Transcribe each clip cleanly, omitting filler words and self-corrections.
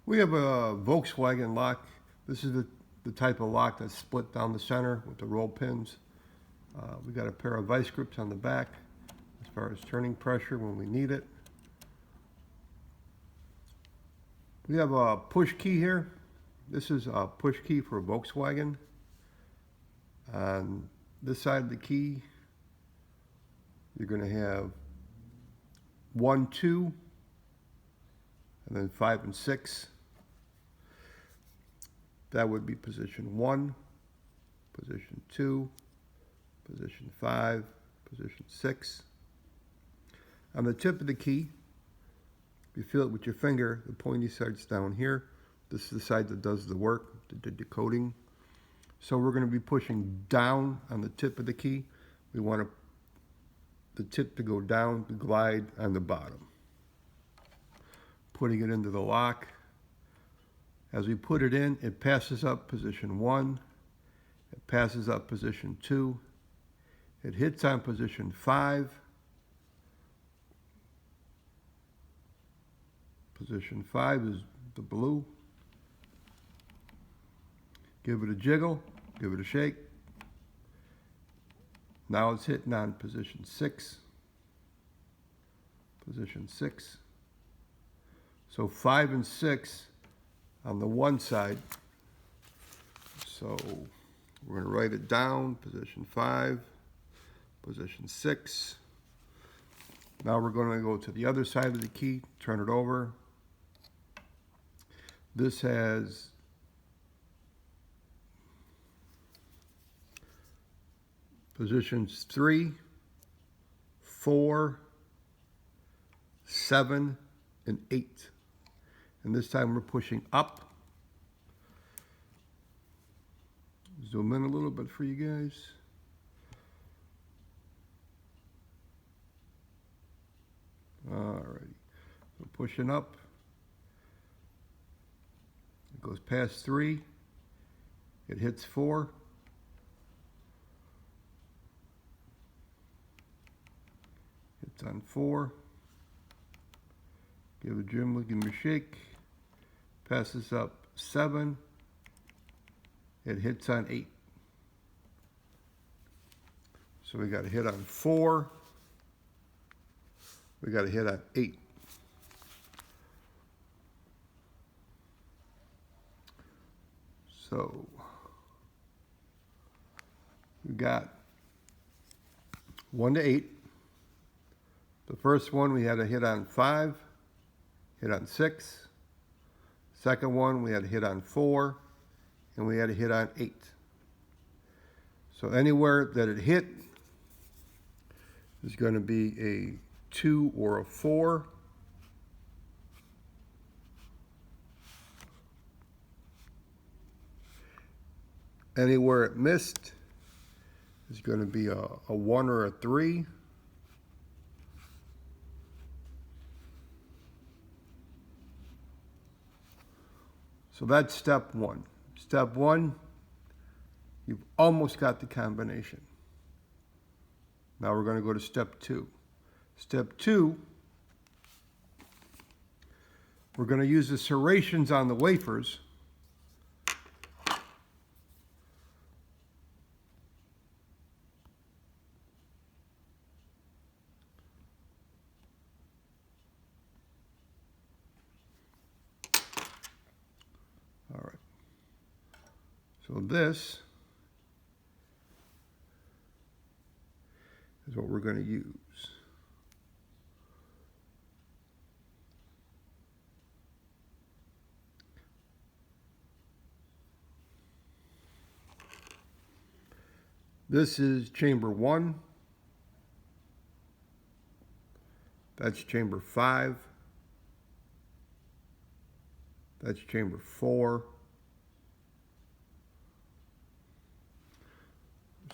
We have a Volkswagen lock. This is the type of lock that's split down the center with the roll pins. We got a pair of vice grips on the back as far as turning pressure when we need it. We have a push key here. This is a push key for a Volkswagen. On this side of the key, you're going to have 1, 2, and then 5 and 6. That would be position 1, position 2, position 5, position 6. On the tip of the key, if you feel it with your finger, the pointy side's down here. This is the side that does the work, the decoding. So we're going to be pushing down on the tip of the key. We want the tip to go down, to glide on the bottom. Putting it into the lock. As we put it in, it passes up position 1. It passes up position 2. It hits on position 5. Position 5 is the blue. Give it a jiggle, give it a shake. Now it's hitting on position 6. Position 6. So 5 and 6 on the one side. So we're going to write it down, position 5, position 6. Now we're going to go to the other side of the key, turn it over. This has positions 3, 4, 7, and 8. And this time we're pushing up. Zoom in a little bit for you guys. Alrighty, so pushing up. It goes past 3. It hits 4. It's on 4. Give a jiggle, give me a shake. Passes up 7. It hits on 8. So we got a hit on 4. We got a hit on 8. So we got 1 to 8. The first one we had a hit on 5, hit on 6. Second one we had a hit on 4, and we had a hit on 8. So anywhere that it hit is going to be a 2 or a 4. Anywhere it missed is going to be a 1 or a 3. So that's step 1. Step 1, you've almost got the combination. Now we're going to go to step 2. Step 2, we're going to use the serrations on the wafers So this is what we're going to use. This is chamber 1. That's chamber 5. That's chamber 4.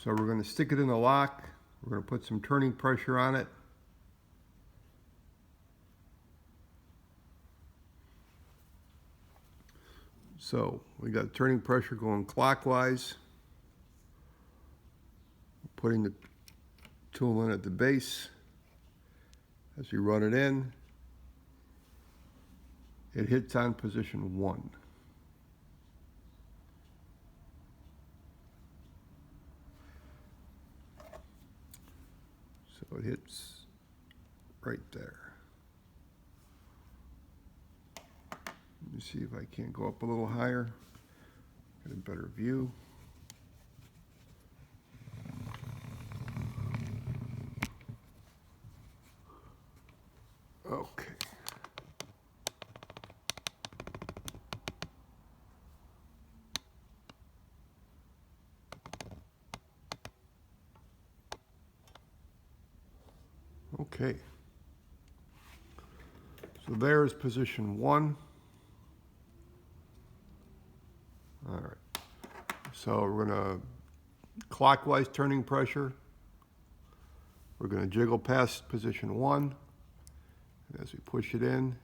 So we're going to stick it in the lock. We're going to put some turning pressure on it. So we got turning pressure going clockwise. Putting the tool in at the base as you run it in. it hits on position 1. So it hits right there. Let me see if I can't go up a little higher, get a better view. Okay. Okay. So there's position 1. All right. So we're going to clockwise turning pressure. We're going to jiggle past position 1. And as we push it in,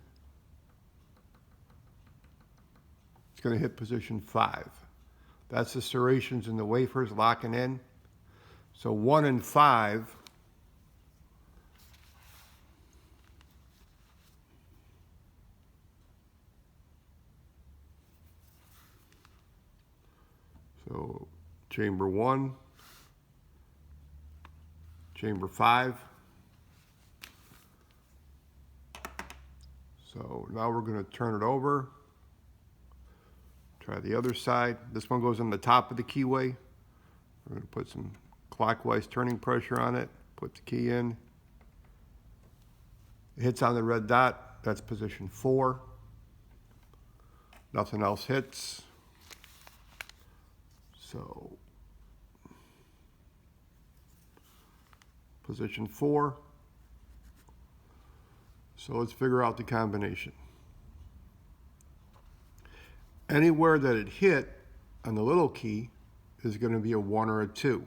it's going to hit position 5. That's the serrations in the wafers locking in. So 1 and 5. So chamber 1, chamber 5. So now we're going to turn it over. Try the other side. This one goes on the top of the keyway. We're going to put some clockwise turning pressure on it. Put the key in. It hits on the red dot. That's position 4. Nothing else hits. So position 4. So let's figure out the combination. Anywhere that it hit on the little key is going to be a 1 or a 2.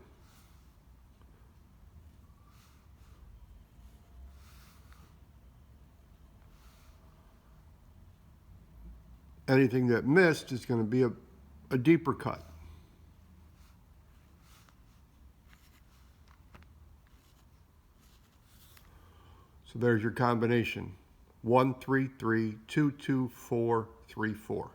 Anything that missed is going to be a deeper cut. So there's your combination. 1, 3, 3, 2, 2, 4, 3, 4.